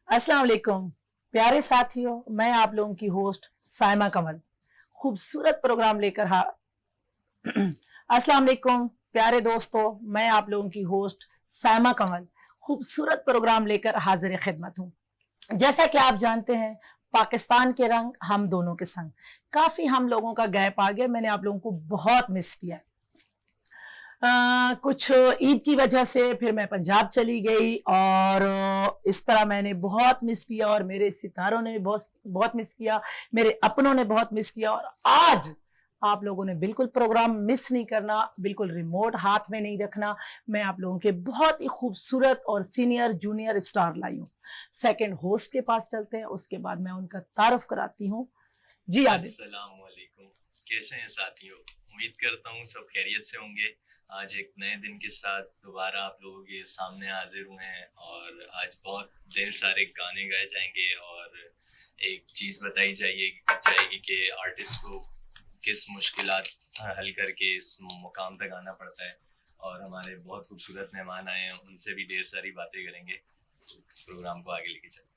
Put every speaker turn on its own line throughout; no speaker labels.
अस्सलाम वालेकुम प्यारे साथियों, मैं आप लोगों की होस्ट साइमा कमल खूबसूरत प्रोग्राम लेकर अस्सलाम वालेकुम प्यारे दोस्तों, मैं आप लोगों की होस्ट साइमा कमल खूबसूरत प्रोग्राम लेकर हाजिर खिदमत हूँ। जैसा कि आप जानते हैं, पाकिस्तान के रंग हम दोनों के संग। काफ़ी हम लोगों का गैप आ गया, मैंने आप लोगों को बहुत मिस किया है। कुछ ईद की वजह से फिर मैं पंजाब चली गई और इस तरह मैंने बहुत मिस किया और मेरे सितारों ने भी बहुत बहुत मिस किया, मेरे अपनों ने बहुत मिस किया। और आज आप लोगों ने बिल्कुल प्रोग्राम मिस नहीं करना, बिल्कुल रिमोट हाथ में नहीं रखना। मैं आप लोगों के बहुत ही खूबसूरत और सीनियर जूनियर स्टार लाई हूँ। सेकंड होस्ट के पास चलते हैं, उसके बाद मैं उनका तारुफ कराती हूँ। जी आदिल।
अस्सलाम वालेकुम, कैसे हैं साथियों? उम्मीद करता हूँ सब खैरियत से होंगे। आज एक नए दिन के साथ दोबारा आप लोगों के सामने हाजिर हुए हैं और आज बहुत ढेर सारे गाने गाए जाएंगे और एक चीज़ बताई जाएगी कि आर्टिस्ट को किस मुश्किलात हल करके इस मुकाम तक आना पड़ता है। और हमारे बहुत खूबसूरत मेहमान आए हैं, उनसे भी ढेर सारी बातें करेंगे। प्रोग्राम को आगे लेके चलते।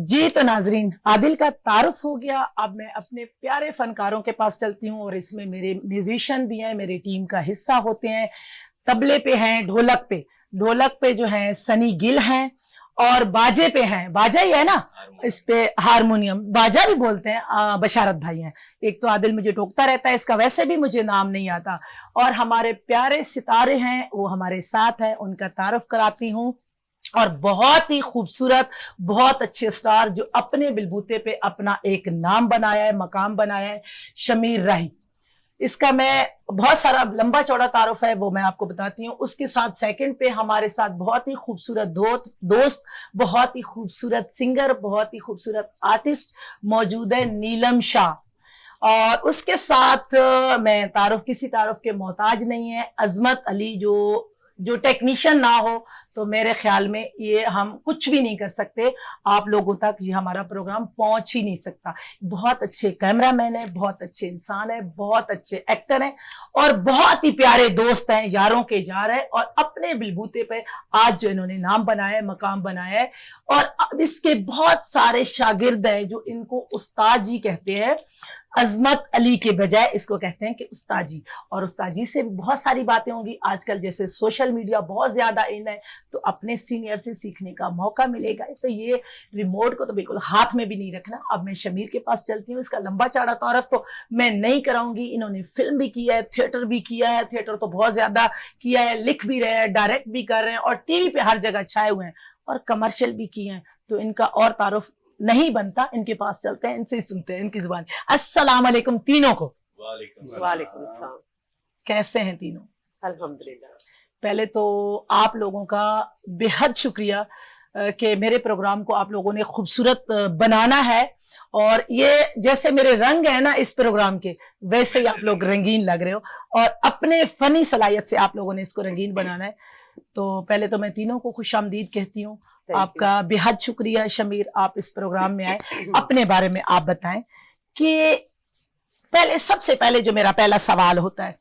जी तो नाजरीन, आदिल का तारुफ हो गया। अब मैं अपने प्यारे फनकारों के पास चलती हूँ और इसमें मेरे म्यूजिशियन भी हैं, मेरी टीम का हिस्सा होते हैं। तबले पे हैं, ढोलक पे जो है सनी गिल हैं और बाजे पे हैं, बाजा ही है ना, इस पे हारमोनियम बाजा भी बोलते हैं, बशारत भाई हैं। एक तो आदिल मुझे टोकता रहता है, इसका वैसे भी मुझे नाम नहीं आता। और हमारे प्यारे सितारे हैं, वो हमारे साथ हैं, उनका तारुफ कराती हूँ। और बहुत ही खूबसूरत, बहुत अच्छे स्टार जो अपने बिलबूते पे अपना एक नाम बनाया है, मकाम बनाया है, शमीर राही। इसका मैं बहुत सारा लंबा चौड़ा तारुफ है, वो मैं आपको बताती हूँ। उसके साथ सेकंड पे हमारे साथ बहुत ही खूबसूरत दोस्त, बहुत ही खूबसूरत सिंगर, बहुत ही खूबसूरत आर्टिस्ट मौजूद है, नीलम शाह। और उसके साथ मैं तारुफ किसी तारुफ के मोहताज नहीं है, अजमत अली, जो टेक्नीशियन ना हो तो मेरे ख्याल में ये हम कुछ भी नहीं कर सकते, आप लोगों तक ये हमारा प्रोग्राम पहुंच ही नहीं सकता। बहुत अच्छे कैमरामैन है, बहुत अच्छे इंसान है, बहुत अच्छे एक्टर हैं और बहुत ही प्यारे दोस्त हैं, यारों के यार हैं। और अपने बिलबूते पे आज जो इन्होंने नाम बनाया है, मकाम बनाया है, और अब इसके बहुत सारे शागिर्द हैं जो इनको उस्ताद जी कहते हैं। अजमत अली के बजाय इसको कहते हैं कि उस्ताद जी। और उस्ताद जी से बहुत सारी बातें होंगी। आजकल जैसे सोशल मीडिया बहुत ज्यादा इन है, तो अपने सीनियर से सीखने का मौका मिलेगा। तो ये रिमोट को तो बिल्कुल हाथ में भी नहीं रखना। अब मैं शमीर के पास चलती हूँ। इसका लंबा चौड़ा तारुफ तो मैं नहीं कराऊंगी। इन्होंने फिल्म भी किया है, थिएटर भी किया है, थिएटर तो बहुत ज्यादा किया है, लिख भी रहे हैं, डायरेक्ट भी कर रहे हैं और टीवी पे हर जगह छाए हुए हैं और कमर्शियल भी किए हैं। तो इनका और तारुफ नहीं बनता, इनके पास चलते हैं, इनसे सुनते हैं इनकी जुबान। अस्सलाम वालेकुम तीनों को।
वालेकुम सलाम।
कैसे हैं तीनों?
अल्हम्दुलिल्लाह।
पहले तो आप लोगों का बेहद शुक्रिया कि मेरे प्रोग्राम को आप लोगों ने खूबसूरत बनाना है। और ये जैसे मेरे रंग है ना इस प्रोग्राम के, वैसे ही आप लोग रंगीन लग रहे हो और अपने फनी सलाहियत से आप लोगों ने इसको रंगीन बनाना है। तो पहले तो मैं तीनों को खुशामदीद कहती हूँ। आपका बेहद शुक्रिया शमीर, आप इस प्रोग्राम में आए। अपने बारे में आप बताएं कि सबसे पहले जो मेरा पहला सवाल होता है,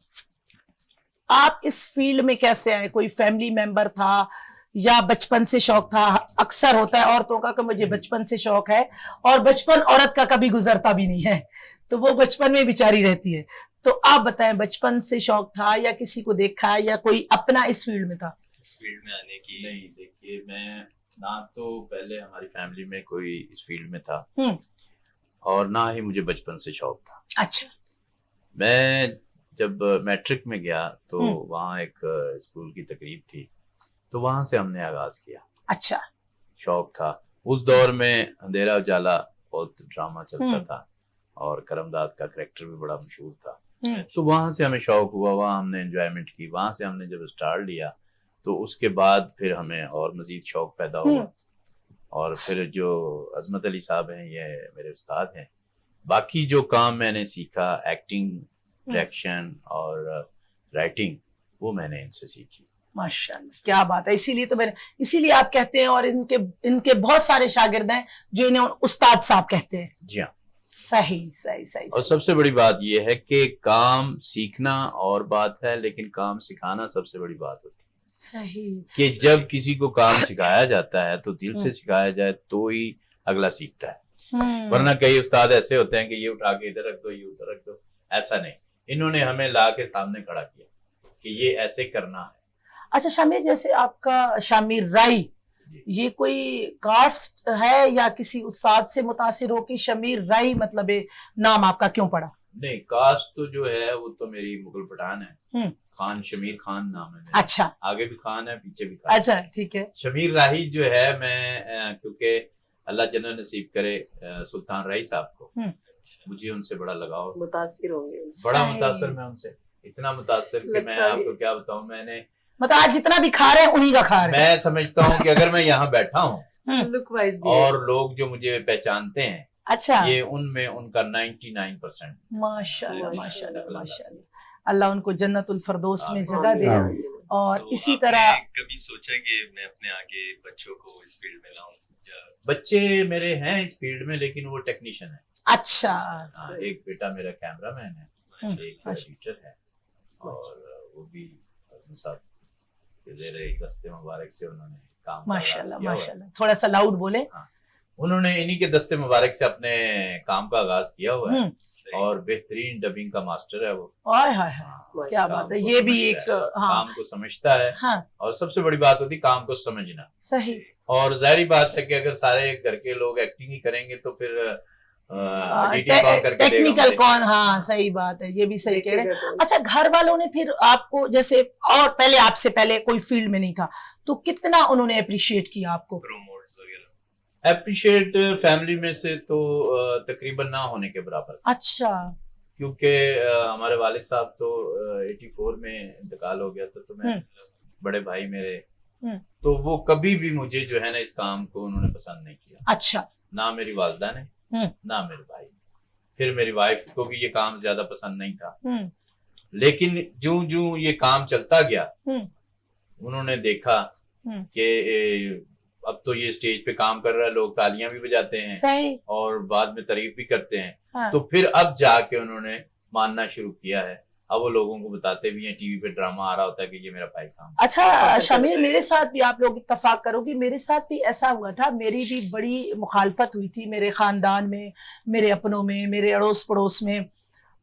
आप इस फील्ड में कैसे आए? कोई फैमिली मेंबर था या बचपन से शौक था? अक्सर होता है औरतों का कि मुझे बचपन से शौक है, और बचपन औरत का कभी गुजरता भी नहीं है, तो वो बचपन में बेचारी रहती है। तो आप बताएं, बचपन से शौक था या किसी को देखा या कोई अपना इस फील्ड में था?
इस फील्ड में आने की
नहीं, देखिए, मैं ना तो पहले हमारी फैमिली में कोई इस फील्ड में था और ना ही मुझे बचपन से शौक था।
अच्छा।
मैं जब मैट्रिक में गया तो वहाँ एक स्कूल की तकरीब थी, तो वहाँ से हमने आगाज किया।
अच्छा।
शौक था। उस दौर में अंधेरा उजाला बहुत ड्रामा चलता था और करमदाद का करैक्टर भी बड़ा मशहूर था। तो वहाँ से हमें शौक हुआ, वहाँ हमने एंजॉयमेंट की। वहाँ से हमने जब स्टार्ट लिया तो उसके बाद फिर हमें और मजीद शौक पैदा हुआ। और फिर जो अजमत अली साहब हैं, ये मेरे उस्ताद हैं। बाकी जो काम मैंने सीखा, एक्टिंग, डायरेक्शन और राइटिंग, वो मैंने इनसे सीखी।
माशाल्लाह, क्या बात है। इसीलिए आप कहते हैं, और इनके बहुत सारे शागिर्द हैं जो इन्हें उस्ताद साहब कहते हैं।
जी हाँ,
सही सही सही।
और सबसे बड़ी बात यह है कि काम सीखना और बात है, लेकिन काम सिखाना सबसे बड़ी बात होती है।
सही।
कि जब किसी को काम सिखाया जाता है तो दिल से सिखाया जाए तो ही अगला सीखता है। वरना कई उस्ताद ऐसे होते हैं कि ये उठा के इधर रख दो, ये उधर रख दो, ऐसा नहीं। इन्होंने हमें ला के सामने खड़ा किया कि ये ऐसे करना है।
अच्छा शामिर, जैसे आपका शामिर राई, ये कोई कास्ट है या किसी उस्ताद से मुतासिर हो कि शमीर राई मतलब ये नाम आपका क्यों पड़ा?
नहीं, कास्ट तो जो है वो तो मेरी मुगल पठान है, खान शमीर खान नाम है मेरा।
अच्छा,
आगे भी खान है, पीछे भी खान।
अच्छा ठीक है।
शमीर राही जो है, मैं क्योंकि अल्लाह जन्नत नसीब करे सुल्तान राही साहब को, मुझे उनसे बड़ा लगाव,
मुतासिर होंगे
बड़ा मुतासर मैं उनसे, इतना मुतासर कि मैं आपको क्या बताऊं। मैंने
मतलब आज जितना भी खा रहे हैं उन्हीं का खा रहे हैं।
मैं समझता हूँ कि अगर मैं यहाँ बैठा हूँ
लुक वाइज भी
और लोग जो मुझे पहचानते हैं,
अच्छा,
ये उनमें उनका 99%।
माशाल्लाह माशाल्लाह माशाल्लाह, अल्लाह उनको जन्नतुल फरदौस में
है।
जगह दे। और
तो
इसी
आपने
तरह
कभी सोचा कि मैं अपने आगे बच्चों को इस फील्ड में लाऊं? या
बच्चे मेरे हैं इस फील्ड में, लेकिन वो टेक्नीशियन है।
अच्छा,
हाँ, एक बेटा मेरा कैमरामैन है, एक एडिटर है, और वो भी अपने साथ दस्ते मुबारक से उन्होंने काम का आगाज
माशाल्लाह
किया हुआ है।
माशाल्लाह, थोड़ा सा लाउड बोले।
उन्होंने इन्हीं के दस्ते मुबारक से अपने काम का आगाज किया हुआ है,
सही।
और बेहतरीन डबिंग का मास्टर है वो।
हाय हाय हाय,
हाँ,
क्या
काम
बात है,
को
ये भी
समझता
एक
है,
हाँ
काम को समझता है।
हाँ
और सबसे बड़ी बात होती है काम को समझना।
सही।
और जाहिर बात है कि अगर सारे घर के लोग एक्टिंग ही करेंगे तो फिर एडिटिंग कौन करके देगा
टेक्निकल
मुझे?
कौन, हाँ सही बात है, ये भी सही कह रहे हैं। अच्छा, घर वालों ने फिर आपको जैसे, और पहले आपसे पहले कोई फील्ड में नहीं था, तो कितना उन्होंने अप्रिशिएट किया आपको?
प्रोमोट्स वगैरह
अप्रिशिएट फैमिली में से तो तकरीबन ना होने के बराबर,
अच्छा,
क्योंकि हमारे वालिद साहब तो 84 में इंतकाल हो गया था, तो मैं बड़े भाई मेरे, तो वो कभी भी मुझे जो है ना इस काम को उन्होंने पसंद नहीं किया।
अच्छा,
ना मेरी वालदा ने, ना मेरे भाई ने। फिर मेरी वाइफ को भी ये काम ज्यादा पसंद नहीं था, लेकिन जूं जूं ये काम चलता गया, उन्होंने देखा कि अब तो ये स्टेज पे काम कर रहा है, लोग तालियां भी बजाते हैं
सही,
और बाद में तारीफ भी करते हैं।
हाँ।
तो फिर अब जाके उन्होंने मानना शुरू किया है। अब वो लोगों को बताते भी हैं, टीवी पे ड्रामा आ रहा होता है कि ये मेरा भाई काम।
अच्छा शामिर, मेरे साथ भी आप लोग इत्तेफाक करोगे, मेरे साथ भी ऐसा हुआ था। मेरी भी बड़ी मुखालफत हुई थी मेरे खानदान में, मेरे अपनों में, मेरे अड़ोस पड़ोस में।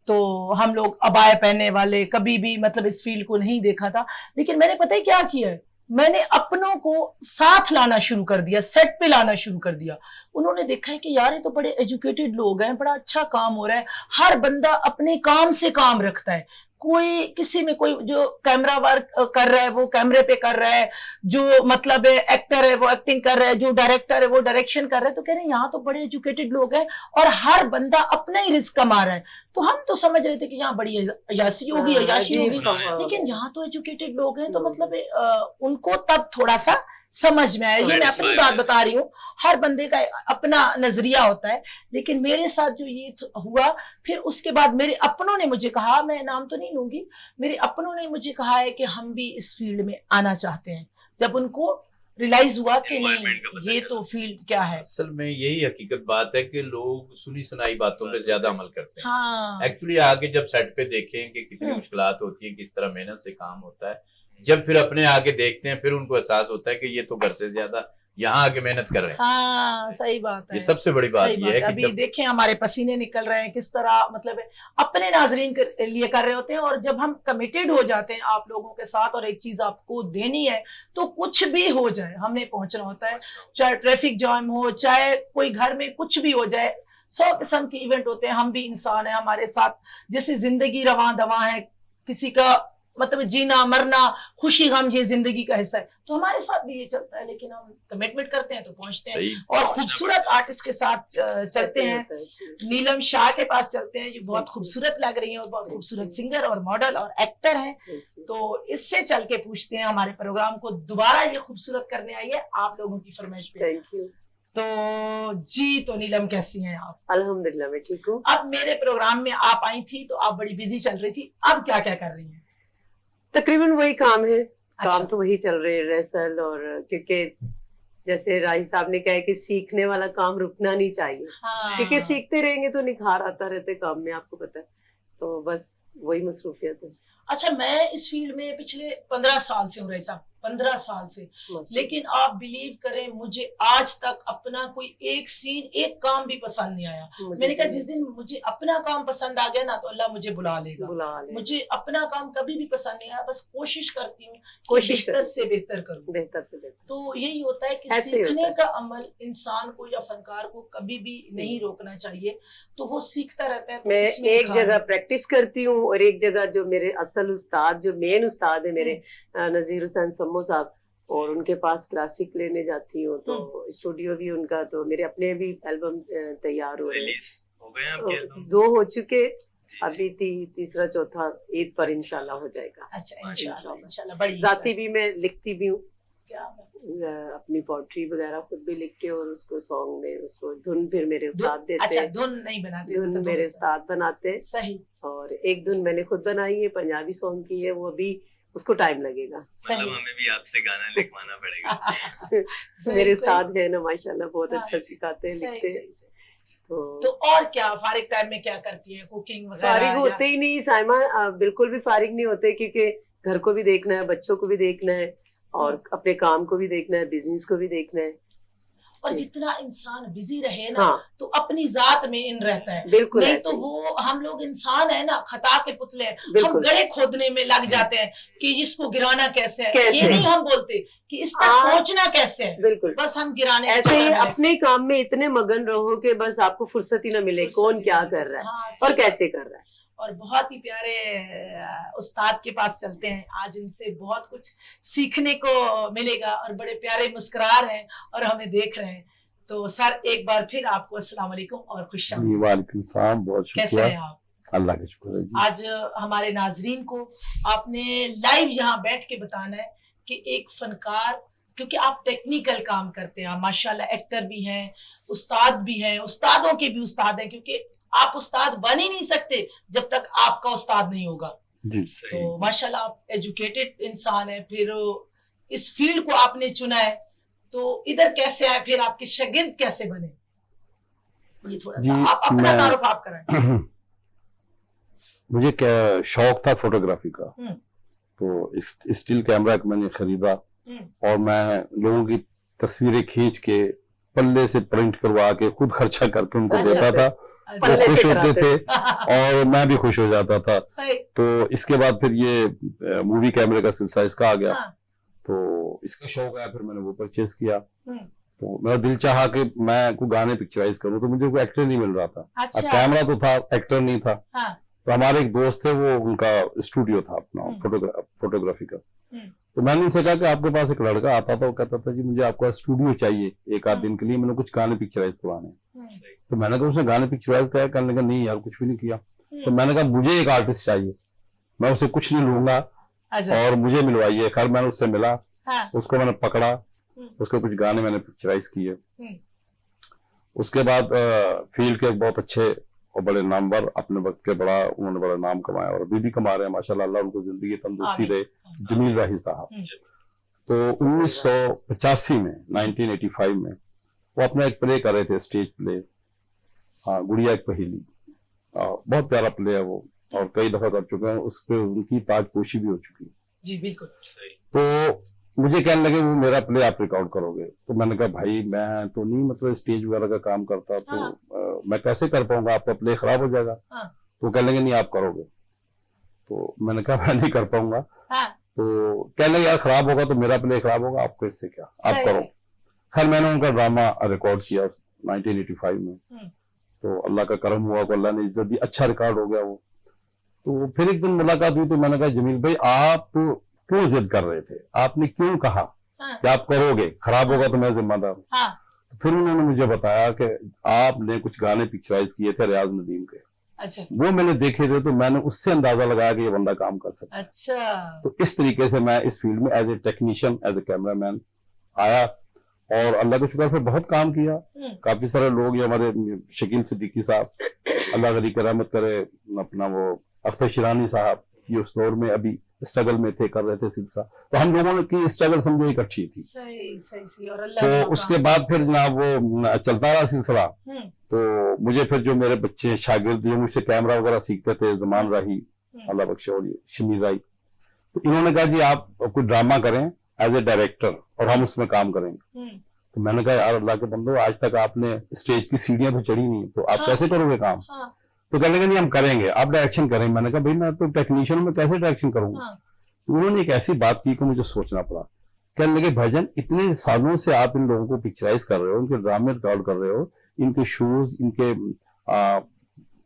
तो हम लोग अबाए पहनने वाले कभी भी मतलब इस फील्ड को नहीं देखा था, लेकिन मैंने पता है क्या किया है, मैंने अपनों को साथ लाना शुरू कर दिया, सेट पे लाना शुरू कर दिया। उन्होंने देखा है कि यार ये तो बड़े एजुकेटेड लोग हैं, बड़ा अच्छा काम हो रहा है, हर बंदा अपने काम से काम रखता है, कोई किसी में कोई जो कैमरा वर्क कर रहा है वो कैमरे पे कर रहा है, जो मतलब एक्टर है वो एक्टिंग कर रहा है, जो डायरेक्टर है वो डायरेक्शन कर रहा है। तो कह रहे हैं यहाँ तो बड़े एजुकेटेड लोग हैं और हर बंदा अपना ही रिस्क कमा रहा है। तो हम तो समझ रहे थे कि यहाँ बड़ी अयाशी होगी, अयाशी होगी, लेकिन यहाँ तो एजुकेटेड लोग हैं, तो मतलब उनको तब थोड़ा सा समझ में आया। ये मैं अपनी बात बता रही हूँ, हर बंदे का अपना नजरिया होता है। लेकिन मेरे साथ जो ये हुआ, फिर उसके बाद मेरे अपनों ने मुझे कहा, मैं नाम तो नहीं लूंगी, मेरे अपनों ने मुझे कहा है कि हम भी इस फील्ड में आना चाहते हैं, जब उनको रियलाइज हुआ कि नहीं ये तो फील्ड क्या है।
असल में यही हकीकत बात है कि लोग सुनी सुनाई बातों पे ज्यादा अमल करते हैं।
हाँ,
एक्चुअली आगे जब सेट पे देखें कि कितनी मुश्किलात होती है, किस तरह मेहनत से काम होता है, जब फिर अपने आगे देखते हैं, फिर उनको एहसास होता है कि ये तो घर से ज्यादा यहाँ आके मेहनत कर रहे हैं।
हाँ सही बात है,
ये सबसे बड़ी बात
सही
ये है कि
अभी देखें हमारे पसीने निकल रहे हैं, किस तरह मतलब अपने नाजरीन के लिए कर रहे होते हैं। और जब हम कमिटेड हो जाते हैं आप लोगों के साथ और एक चीज आपको देनी है, तो कुछ भी हो जाए हमने पहुंचना होता है, चाहे ट्रैफिक जाम हो, चाहे कोई घर में कुछ भी हो जाए, 100 किस्म के इवेंट होते हैं। हम भी इंसान हैं, हमारे साथ जैसे जिंदगी रवां दवा है, किसी का मतलब जीना मरना खुशी गम ये जिंदगी का हिस्सा है, तो हमारे साथ भी ये चलता है। लेकिन हम कमिटमेंट करते हैं तो पहुंचते हैं। और खूबसूरत आर्टिस्ट के साथ चलते हैं, नीलम शाह के पास चलते हैं, जो बहुत खूबसूरत लग रही है और बहुत खूबसूरत सिंगर और मॉडल और एक्टर हैं। तो इससे चल के पूछते हैं, हमारे प्रोग्राम को दोबारा ये खूबसूरत करने आई है आप लोगों की फरमाइश पे।
Thank you.
तो जी, तो नीलम कैसी हैं आप?
अल्हम्दुलिल्लाह मैं ठीक हूँ।
अब मेरे प्रोग्राम में आप आई थी तो आप बड़ी बिजी चल रही थी, अब क्या क्या कर रही हैं?
तकरीबन वही काम है।
अच्छा।
काम तो वही चल रहे हैं, रेसल, और क्योंकि जैसे राही साहब ने कहा है कि सीखने वाला काम रुकना नहीं चाहिए।
हाँ।
क्योंकि सीखते रहेंगे तो निखार आता रहता है काम में, आपको पता है। तो बस वही मसरूफियत है।
अच्छा, मैं इस फील्ड में पिछले 15 साल से हूँ, रही साहब 15 साल से।
माशाल्लाह।
लेकिन आप बिलीव करें, मुझे आज तक अपना कोई एक सीन, एक काम भी पसंद नहीं आया। मैंने कहा जिस दिन मुझे अपना काम पसंद आ गया ना, तो अल्लाह मुझे बुला लेगा।
बुला ले,
मुझे अपना काम कभी भी पसंद नहीं आया, बस कोशिश करती हूँ
कोशिश
बेहतर से बेहतर करूँ।
बेहतर से बेहतर।
तो यही होता है कि
ऐसे ही होता
सीखने
है।
का अमल इंसान को या फनकार को कभी भी नहीं रोकना चाहिए, तो वो सीखता रहता है। तो
मैं
उसमें
एक
निखार
जगह
आता है।
प्रैक्टिस करती हूँ और एक जगह जो मेरे असल उस्ताद, जो मेन उस्ताद है मेरे, नजीर हुसैन सम्मो साहब, और उनके पास क्लासिक लेने जाती हूँ। तो स्टूडियो भी उनका, तो मेरे अपने भी एल्बम तैयार हो रहे हैं।
रिलीज हो गए आपके एल्बम?
2 हो चुके,
जी,
अभी तीसरा चौथा ईद पर इंशाल्लाह हो जाएगा।
अच्छा,
इंशाल्लाह।
इंशाल्लाह इंशाल्लाह। बड़ी
जाती भी मैं लिखती भी हूँ,
क्या बात।
अपनी पोट्री वगैरह खुद भी लिख के, और उसको सॉन्ग में उसको धुन फिर मेरे उस्ताद देते
अच्छा,
हैं।
धुन नहीं बनाते,
धुन
तो
मेरे
धुन
उस्ताद बनाते हैं,
सही
और एक धुन मैंने खुद बनाई है, पंजाबी सॉन्ग की है, वो अभी उसको टाइम लगेगा।
मतलब
सही।
हमें भी आपसे गाना लिखवाना पड़ेगा।
सही,
मेरे
सही।
उस्ताद है ना माशाल्लाह, बहुत
हाँ,
अच्छा सिखाते हैं,
सही,
लिखते हैं।
सही, सही।
तो
तो और क्या फारिग टाइम में क्या करती है, कुकिंग वगैरह?
फारिग होते ही नहीं साइमा, बिल्कुल भी फारिग नहीं होते, क्योंकि घर को भी देखना है, बच्चों को भी देखना है, और अपने काम को भी देखना है, बिजनेस को भी देखना है।
और जितना इंसान बिजी रहे ना,
हाँ,
तो अपनी जात में इन रहता है।
बिल्कुल
नहीं
ऐसे
तो
ही।
वो, हम लोग इंसान है ना, खता के पुतले हैं। हम
बिल्कुल।
गड़े खोदने में लग जाते हैं कि इसको गिराना कैसे है।
कैसे?
ये नहीं हम बोलते कि इस तक
हाँ,
पहुंचना कैसे है।
बिल्कुल।
बस हम गिराने के
ऐसे
चक्कर
ही
में लगे।
अपने काम में इतने मगन रहो कि बस आपको फुर्सत ही ना मिले,
फुर्सत
कौन
ही
क्या
नहीं
कर
मिले।
रहा है
हाँ, सही
और
बात।
कैसे कर रहा है।
और बहुत ही प्यारे उस्ताद के पास चलते हैं। आज इनसे बहुत कुछ सीखने को मिलेगा, और बड़े प्यारे मुस्कुरा रहे हैं और हमें देख रहे हैं। तो सर, एक बार फिर आपको अस्सलाम वालेकुम और खुश आमदीद।
वालेकुम सलाम, बहुत
कैसे
शुक्रिया।
हैं आप?
अल्लाह का शुक्र है जी।
आज हमारे नाजरीन को आपने लाइव यहाँ बैठ के बताना है कि एक फनकार, क्योंकि आप टेक्निकल काम करते हैं, आप माशाल्लाह एक्टर भी हैं, उस्ताद भी हैं, उस्तादों के भी उस्ताद हैं, क्योंकि आप उस्ताद बन ही नहीं सकते जब तक आपका उस्ताद नहीं होगा।
जी
सही।
तो माशाल्लाह आप एजुकेटेड इंसान है, फिर इस फील्ड को आपने चुना है, तो इधर कैसे आए, फिर आपके शागिर्द कैसे बने, ये थोड़ा सा
जी,
आप अपना
मैं-
तारुफ आप कराएं।
मुझे क्या शौक था फोटोग्राफी का,
हम्म।
तो स्टिल कैमरा मैंने खरीदा
हम्म।
और मैं लोगों की तस्वीरें खींच के पल्ले से प्रिंट करवा के खुद खर्चा करके उनको
अच्छा,
देता था। वो
पल्ले से
खुश होते
कराते
थे और मैं भी खुश हो जाता था।
सही।
तो इसके बाद फिर ये मूवी कैमरे का सिलसिला इसका आ गया।
हाँ।
तो इसका शौक आया, फिर मैंने वो परचेज किया।
हम्म।
तो मेरा दिल चाहा कि मैं कोई गाने पिक्चराइज करूं, तो मुझे कोई एक्टर नहीं मिल रहा था। अब
अच्छा।
कैमरा तो था, एक्टर नहीं था।
हाँ।
तो हमारे एक दोस्त थे, वो उनका स्टूडियो था अपना
हम्म।
फोटोग्राफी का।
हम्म।
तो मैंने उनसे कहा कि आपके पास एक लड़का आता था, वो कहता था जी मुझे आपका स्टूडियो चाहिए एक आध दिन के लिए, मैंने कुछ गाने पिक्चराइज करवाने।
सही।
तो मैंने कहा उसने गाने पिक्चराइज किया? करने का नहीं यार, कुछ भी नहीं किया। तो मैंने कहा मुझे एक आर्टिस्ट चाहिए, मैं उसे कुछ नहीं लूंगा
अच्छा।
और मुझे मिलवाइए। खैर मैंने उससे मिला,
हाँ।
उसको मैंने पकड़ा,
हम्म।
उसके कुछ गाने मैंने पिक्चराइज किए।
हम्म।
उसके बाद फील्ड के बहुत अच्छे और बड़े नामवर, अपने वक्त के उन्होंने बड़ा नाम कमाया और अभी भी कमा रहे हैं माशाल्लाह, अल्लाह उनको जिंदगी तंदुरुस्ती
आमीन।
दे। जमील राही साहब,
हम्म।
तो 1985 में 1985 में वो अपना एक प्ले कर रहे थे, स्टेज प्ले, हाँ, गुड़िया एक पहेली। बहुत प्यारा प्ले है वो, और कई दफा कर चुके हैं, उस पर उनकी ताजपोशी भी हो चुकी है।
जी बिल्कुल।
सही।
तो मुझे कहने लगे वो मेरा प्ले आप रिकॉर्ड करोगे। तो मैंने कहा भाई मैं तो नहीं मतलब स्टेज वगैरह का काम करता, तो
हाँ।
मैं कैसे कर पाऊंगा, आपका प्ले खराब हो जाएगा।
हाँ।
तो कहने लगे नहीं आप करोगे। तो मैंने कहा मैं नहीं कर पाऊंगा।
हाँ।
तो कहने लगे यार खराब होगा तो मेरा प्ले खराब होगा, आपको इससे क्या, आप
सही।
करो। खैर मैंने उनका ड्रामा रिकॉर्ड किया 1985 में। तो अल्लाह का करम हुआ, अल्लाह ने इज्जत दी, अच्छा रिकॉर्ड हो गया वो। तो फिर एक दिन मुलाकात हुई, तो मैंने कहा जमील भाई आप क्यों जिद कर रहे थे, आपने क्यों कहा
हाँ।
कि आप करोगे, खराब होगा तो मैं जिम्मेदार हूं।
हाँ।
तो फिर उन्होंने मुझे बताया कि आपने कुछ गाने पिक्चराइज किए थे रियाज नदीम के,
अच्छा।
वो मैंने देखे थे, तो मैंने उससे अंदाजा लगाया कि ये बंदा काम कर सकता है।
अच्छा।
तो इस तरीके से मैं इस फील्ड में as a technician, as a cameraman आया, और अल्लाह का शुक्र फिर बहुत काम किया। काफी सारे लोग, ये हमारे शकील सिद्दीकी साहब, अल्लाह गनी की रहमत करे, अपना वो अख्तर शिरानी साहब, ये उस दौर में अभी स्ट्रगल में थे, कर रहे थे सिलसिला। तो हम लोगों की स्ट्रगल समझो इकट्ठी थी।
सही सही सही। और अल्लाह ने
तो
मौका-
उसके बाद फिर ना वो चलता रहा सिलसिला।
हम्म।
तो मुझे फिर जो मेरे बच्चे शागिर्द, जो मुझसे कैमरा वगैरह सीखते थे, जमान राही अल्लाह बख्शे और ये शमीर राही, तो इन्होंने कहा जी आप कोई ड्रामा करें एज ए डायरेक्टर और हम उसमें काम करेंगे। तो मैंने कहा यार अल्लाह के बंदो, आज तक आपने स्टेज की सीढ़ियां तो चढ़ी नहीं, तो आप कैसे करोगे काम? तो कहने लगे नहीं हम करेंगे, आप डायरेक्शन करेंगे। मैंने कहा भाई मैं तो टेक्नीशियन में कैसे डायरेक्शन करूंगा? तो उन्होंने एक ऐसी बात की कि मुझे सोचना पड़ा। कहने लगे भाईजान, इतने सालों से आप इन लोगों को पिक्चराइज कर रहे हो, इनके ड्रामे रिकॉर्ड कर रहे हो, इनके शोज, इनके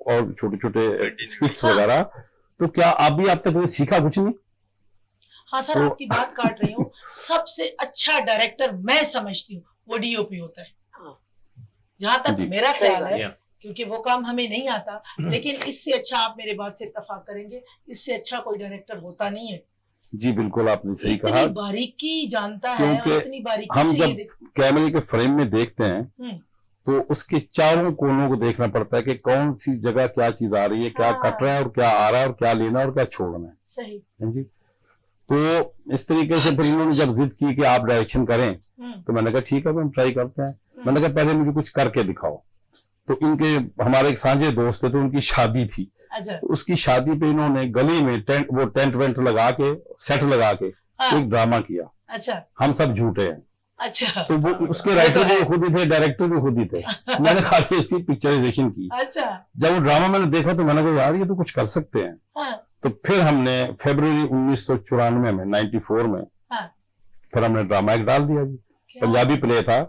और छोटे छोटे स्किट्स वगैरह, तो क्या आप भी आप तक सीखा कुछ नहीं?
हाँ सर, आपकी बात काट रही हूँ। सबसे अच्छा डायरेक्टर मैं समझती हूँ वो डीओपी होता है, जहां तक मेरा ख्याल है, क्योंकि वो काम हमें नहीं आता। लेकिन इससे अच्छा, आप मेरे बात से इत्तेफाक करेंगे, इससे अच्छा कोई डायरेक्टर होता नहीं है।
जी बिल्कुल, आपने सही कहा।
इतनी बारीकी जानता है और इतनी बारीकी
हम
से
जब कैमरे के फ्रेम में देखते हैं तो उसके चारों कोनों को देखना पड़ता है कि कौन सी जगह क्या चीज आ रही है, क्या कट रहा है और क्या आ रहा है और क्या लेना और क्या छोड़ना है।
सही
जी। तो इस तरीके से फिर इन्होंने जब जिद की कि आप डायरेक्शन करें, तो मैंने कहा ठीक है हम ट्राई करते हैं। मैंने कहा पहले मुझे कुछ करके दिखाओ। तो इनके हमारे एक साझे दोस्त थे, तो उनकी शादी थी।
अच्छा।
तो उसकी शादी पे इन्होंने गली में टेंट वेंट लगा के, सेट लगा के एक ड्रामा किया।
अच्छा।
हम सब झूठे हैं।
अच्छा।
तो वो उसके राइटर भी खुद ही थे, डायरेक्टर भी खुद ही थे। मैंने खाली इसकी पिक्चराइजेशन की।
अच्छा।
जब वो ड्रामा मैंने देखा तो मैंने कहा यार ये तो कुछ कर सकते हैं। तो फिर हमने फरवरी 1994 में 94 में फिर हमने ड्रामा एक डाल दिया जी। पंजाबी प्ले था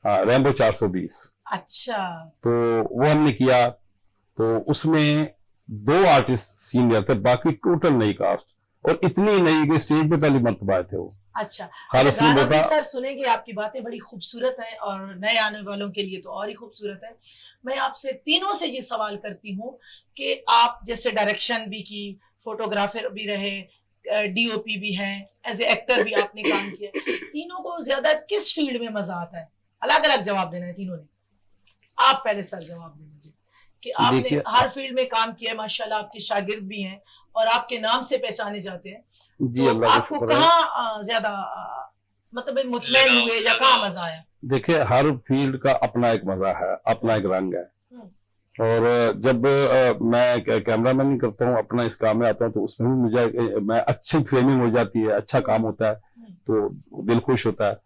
रैम्बो 420।
अच्छा।
तो वो हमने किया। तो उसमें 2 आर्टिस्ट सीनियर थे, बाकी टोटल नई कास्ट, और इतनी नई कि स्टेज पे पहली मरतबा आए थे वो।
अच्छा, गाना भी सर सुनेंगे, आपकी बातें बड़ी खूबसूरत हैं और नए आने वालों के लिए तो और ही खूबसूरत है। मैं आपसे तीनों से ये सवाल करती हूँ कि आप जैसे डायरेक्शन भी की, फोटोग्राफर भी रहे, डीओपी भी हैं, एज ए एक्टर भी आपने काम किया, तीनों को ज्यादा किस फील्ड में मजा आता है? अलग अलग जवाब देना है तीनों ने। आप पहले सर जवाब दें मुझे कि आपने हर फील्ड में काम किया है, माशाल्लाह आपके शागिर्द भी हैं और आपके नाम से पहचाने जाते हैं। तो आपको कहाँ ज्यादा मतलब मुतमईन हुए या कहाँ मजा आया? देखिए,
हर फील्ड का अपना एक मजा है, अपना एक रंग है। और जब मैं कैमरामैन करता हूँ, अपना इस काम में आता हूँ, तो उसमें भी मुझे मैं अच्छी फ्रेमिंग हो जाती है, अच्छा काम होता है तो दिल खुश होता है।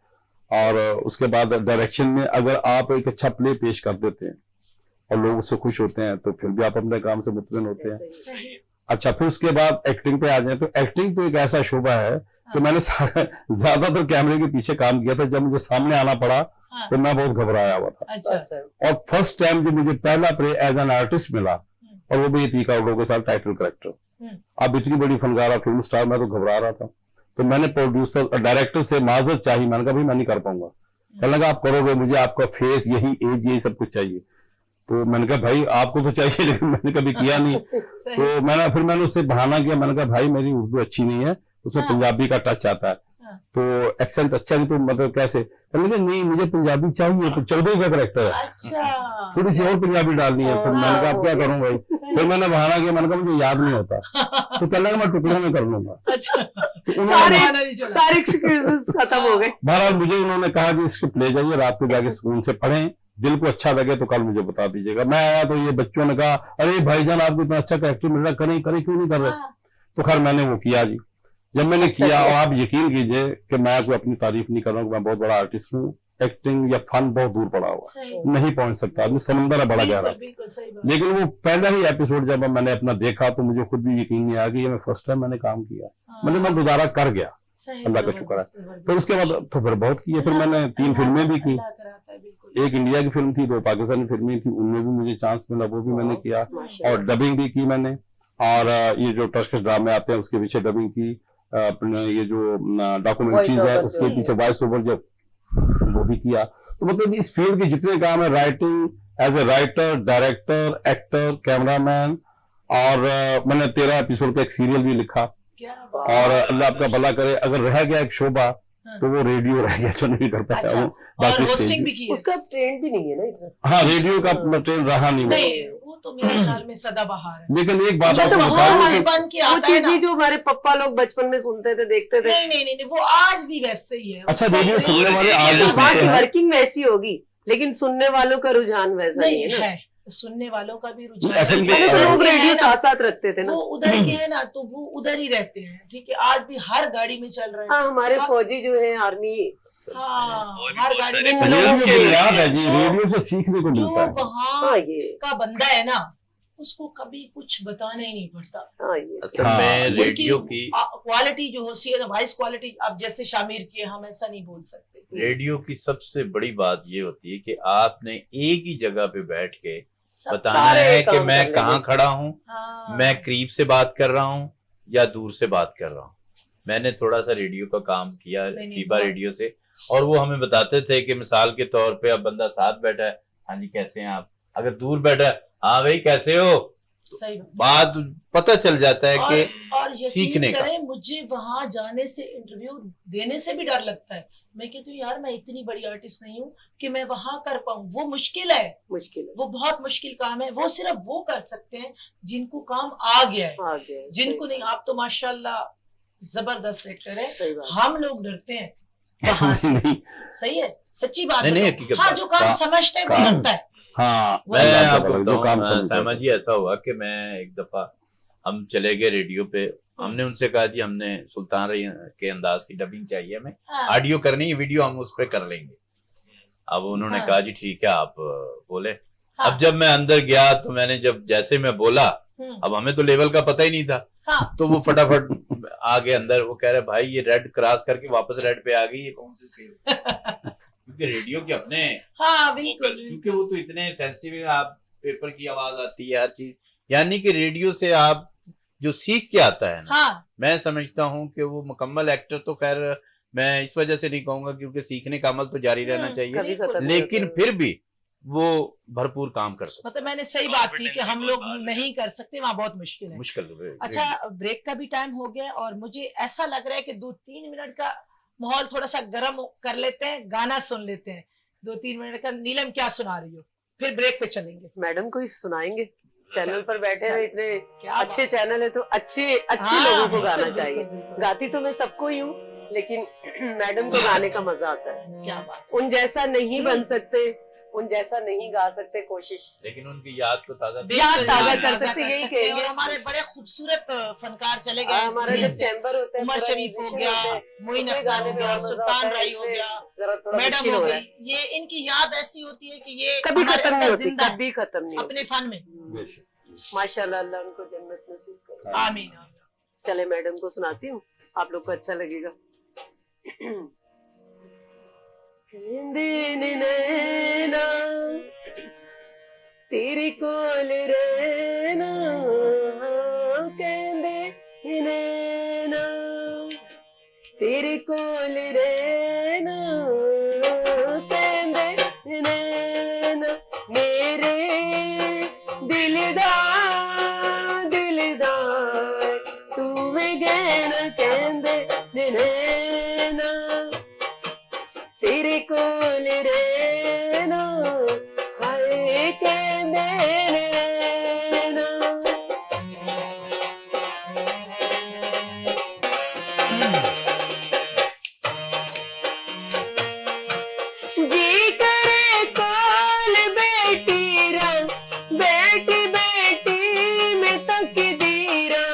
और उसके बाद डायरेक्शन में अगर आप एक अच्छा प्ले पेश कर देते हैं और लोग उससे खुश होते हैं तो फिर भी आप अपने काम से मुतमईन होते हैं। अच्छा, फिर उसके बाद एक्टिंग पे आ जाए तो एक्टिंग तो एक ऐसा शोबा है कि मैंने ज्यादातर कैमरे के पीछे काम किया था। जब मुझे सामने आना पड़ा तो मैं बहुत घबराया हुआ था।
अच्छा।
और फर्स्ट टाइम जो मुझे पहला प्ले एज एन आर्टिस्ट मिला, और वो भी इतिका उडो के साथ टाइटल कैरेक्टर। अब इतनी बड़ी फनकारा फिल्म स्टार, मैं तो घबरा रहा था। तो मैंने प्रोड्यूसर डायरेक्टर से माजरत चाहिए। मैंने कहा भाई मैं नहीं कर पाऊंगा। कहने लगा आप करोगे, मुझे आपका फेस, यही एज, यही सब कुछ चाहिए। तो मैंने कहा भाई आपको तो चाहिए, लेकिन मैंने कभी किया नहीं। तो मैंने उससे बहाना किया। मैंने कहा भाई मेरी उर्दू अच्छी नहीं है, उसमें पंजाबी का टच आता है, तो एक्सेंट अच्छा नहीं, तो मतलब कैसे? नहीं मुझे पंजाबी चाहिए, तो चौधरी का कैरेक्टर है। अच्छा। थोड़ी सी और पंजाबी डालनी है। फिर मैंने कहा अब क्या करूं भाई? फिर मैंने बहाना किया, मैंने कहा मुझे याद नहीं होता। तो कहने लगा मैं टुकड़ों में कर लूंगा। तो
सारे एक्सक्यूजेस खत्म हो गए।
बहरहाल मुझे उन्होंने कहा जी स्क्रिप्ट ले जाइए, रात को जाके सुकून से पढ़ें, दिल को अच्छा लगे तो कल मुझे बता दीजिएगा। मैं आया तो ये बच्चों ने कहा अरे भाईजान आपको इतना अच्छा कैरेक्टर मिल रहा, करें क्यों नहीं कर रहे? तो खैर मैंने वो किया जी। जब मैंने किया, और आप यकीन कीजिए कि मैं कोई अपनी तारीफ नहीं कर रहा हूँ, मैं बहुत बड़ा आर्टिस्ट हूँ, एक्टिंग या फन बहुत दूर पड़ा हुआ, नहीं पहुंच सकता आदमी, समंदर है बड़ा गहरा। लेकिन वो पहला ही एपिसोड जब मैंने अपना देखा तो मुझे खुद भी यकीन नहीं आया कि ये मैं फर्स्ट टाइम मैंने काम किया। मतलब मैं गुजारा कर गया, अल्लाह का शुक्र है। फिर उसके बाद तो फिर बहुत किए। फिर मैंने 3 फिल्में भी की, एक इंडिया की फिल्म थी, 2 पाकिस्तानी फिल्में थी, उनमें भी मुझे चांस मिला, वो भी मैंने किया। और डबिंग भी की मैंने। और ये जो टर्किश ड्रामे आते हैं उसके पीछे डबिंग की, अपने ये जो डॉक्यूमेंट्रीज है उसके पीछे वॉइस ओवर जो वो भी किया। तो मतलब इस फील्ड के जितने काम है, writing, as a writer, director, actor, cameraman, और मैंने 13 एपिसोड का एक सीरियल भी लिखा। और अल्लाह आपका भला करे, अगर रह गया एक शोबा तो वो रेडियो रह गया, जो नहीं कर पाया। अच्छा,
और होस्टिंग भी की है।
उसका ट्रेंड भी नहीं है ना इतना।
हाँ, रेडियो का ट्रेंड रहा नहीं,
वो तो मेरे ख्याल में सदाबहार है।
लेकिन एक बात आपको
वो चीज नहीं जो हमारे पप्पा लोग बचपन में सुनते थे, देखते थे।
नहीं, वो आज भी वैसे ही है।
अच्छा, रेडियो सुनने वाले आज
वहाँ की वर्किंग वैसी होगी, लेकिन सुनने वालों का रुझान वैसा नहीं है ना।
सुनने वालों का भी
FM
रुझान
के-
पहले तो लोग रेडियो साथ साथ रखते थे ना।
वो उधर के है ना, तो वो उधर ही रहते हैं, ठीक है, आज भी हर गाड़ी में चल रहे हैं।
हाँ, हमारे
हाँ।
फौजी जो है आर्मी,
हाँ,
और भी
हर
बहुत
गाड़ी
सारे
में
बने
चल
हुए
रहे
रेडियो
हैं।
तो याद है जी,
जो-
रेडियो से सीखने को
जो
मिलता है।
वहाँ
हाँ ये,
का बंदा है ना, उसको कभी कुछ बताना ही नहीं पड़ता।
हाँ ये,
असल
हाँ,
में रेडियो की
क्वालिटी जो होती है ना, वॉइस क्वालिटी, अब जैसे शामिर की है, हम ऐसा नहीं बोल सकते।
रेडियो की सबसे बड़ी बात ये होती है कि आपने एक ही जगह पे बैठ के
सब
बताना
सारे
है कि
काम
मैं
कर
कहाँ
लेंगे।
खड़ा हूँ,
हाँ,
मैं करीब से बात कर रहा हूँ या दूर से बात कर रहा हूँ। मैंने थोड़ा सा रेडियो का काम किया
नहीं,
फीबा
बहुत-
रेडियो से, और वो हमें बताते थे कि मिसाल के तौर पे अब बंदा साथ बैठा है, हाँ जी कैसे हैं आप, अगर दूर बैठा है, हाँ भाई कैसे हो,
सही बात।
बात पता चल जाता है कि
और
सीखने
यकीन
का।
करें, मुझे वहां जाने से, इंटरव्यू देने से भी डर लगता है। मैं कहती हूँ यार, मैं इतनी बड़ी आर्टिस्ट नहीं हूँ कि मैं वहां कर पाऊँ, वो मुश्किल है,
मुश्किल है,
वो बहुत मुश्किल काम है। वो सिर्फ वो कर सकते हैं जिनको काम आ गया है,
आ गया है,
जिनको
सही
नहीं। आप तो माशाल्लाह जबरदस्त एक्टर है,
सही बात।
हम लोग डरते हैं वहां से।
नहीं,
सही है, सच्ची बात
नहीं, नहीं,
है।
हकीकत
हाँ,
बात।
जो काम
का-
समझते हैं वो
काम-
लगता है।
हाँ,
वो
मैं
ऐसा
आपको
जो काम
बताऊं
समझ
सामा
जाते
जी, ऐसा हुआ कि मैं एक दफा, हम चले गए रेडियो पे, हमने उनसे कहा जी हमने सुल्तान रही के अंदाज की डबिंग चाहिए, हमें
हाँ,
ऑडियो करनी है, वीडियो हम उस पर कर लेंगे। अब उन्होंने
हाँ।
कहा जी ठीक है आप बोले।
हाँ,
अब जब मैं अंदर गया तो मैंने जब जैसे मैं बोला, अब हमें तो लेवल का पता ही नहीं था,
हाँ,
तो वो फटाफट आ गए अंदर, वो कह रहे भाई ये रेड क्रॉस करके वापस रेड पे आ गई, ये कौन सी स्केल, क्योंकि रेडियो के अपने,
हाँ, बिल्कुल,
क्योंकि वो तो इतने सेंसिटिव है, आप पेपर की आवाज आती है हर चीज, यानी कि रेडियो से आप जो सीख के आता है ना,
हाँ,
मैं समझता हूँ कि वो मुकम्मल एक्टर तो खैर मैं इस वजह से नहीं कहूंगा क्योंकि सीखने का अमल तो जारी रहना चाहिए,
कभी
बिल्कुल।
खत्म नहीं
लेकिन
होता।
फिर भी वो भरपूर काम कर सकते
मतलब मैंने सही बात की कि
Confidence
हम
की
लोग
बात है।
नहीं कर सकते, वहाँ बहुत मुश्किल है।
मुश्किल।
अच्छा, ब्रेक का भी टाइम हो गया और मुझे ऐसा लग रहा है कि 2-3 मिनट का माहौल थोड़ा सा गर्म कर लेते हैं, गाना सुन लेते हैं 2-3 मिनट का। नीलम क्या सुना रही हो, फिर ब्रेक पे चलेंगे।
मैडम को ही सुनाएंगे, चैनल पर बैठे
चल-
हैं, इतने
क्या
अच्छे
बात।
चैनल है तो अच्छे अच्छे
हाँ,
लोगों को
बिल्कुल,
गाना
बिल्कुल,
चाहिए।
बिल्कुल।
गाती तो मैं सबको ही हूँ, लेकिन मैडम को गाने का मजा आता है।
क्या बात है।
उन जैसा नहीं बन सकते, उन जैसा नहीं गा सकते, कोशिश
लेकिन उनकी याद को ताजा
बिल्कुल,
ताज़ा कर
ताज़ा
सकते, यही
हैं।
कहेंगे।
और हमारे बड़े खूबसूरत फनकार चले गए इस
हमारा
दुनिया
जब
से।
चैम्बर होता है,
उमर
पूरा
शरीफ हो
musician
गया,
होता है,
मोइन
उसमें
अख्तर
गाने
हो
में
गया,
मजा
सुल्तान
आता है,
राई हो
इसमें
गया,
जरा थोड़ा
मैडम
मुश्किल
हो
हो रहा
गई।
है।
ये इनकी याद ऐसी होती है कि ये
कभी
हमारे
खत्म नहीं
अंदर
होती,
जिंदा है
कभी खत्म नहीं
अपने
होती।
फन में।
माशाल्लाह, अल्लाह उनको जन्नत नसीब करे।
आमीन।
चले मैडम को सुनाती हूँ, आप लोग को अच्छा लगेगा। कहंदे ने नैना तेरे कोल रहना, कहंदे ने नैना तेरे कोल रहना, कहंदे ने नैना मेरे दिलदार दिलदार तू मैं गहना, कहंदे ने नैना तेरे कोल रहना, हाय कहंदे ने नैना। जी करे कोल बैठी रा, बैठी बैठी मैं तकदीरा,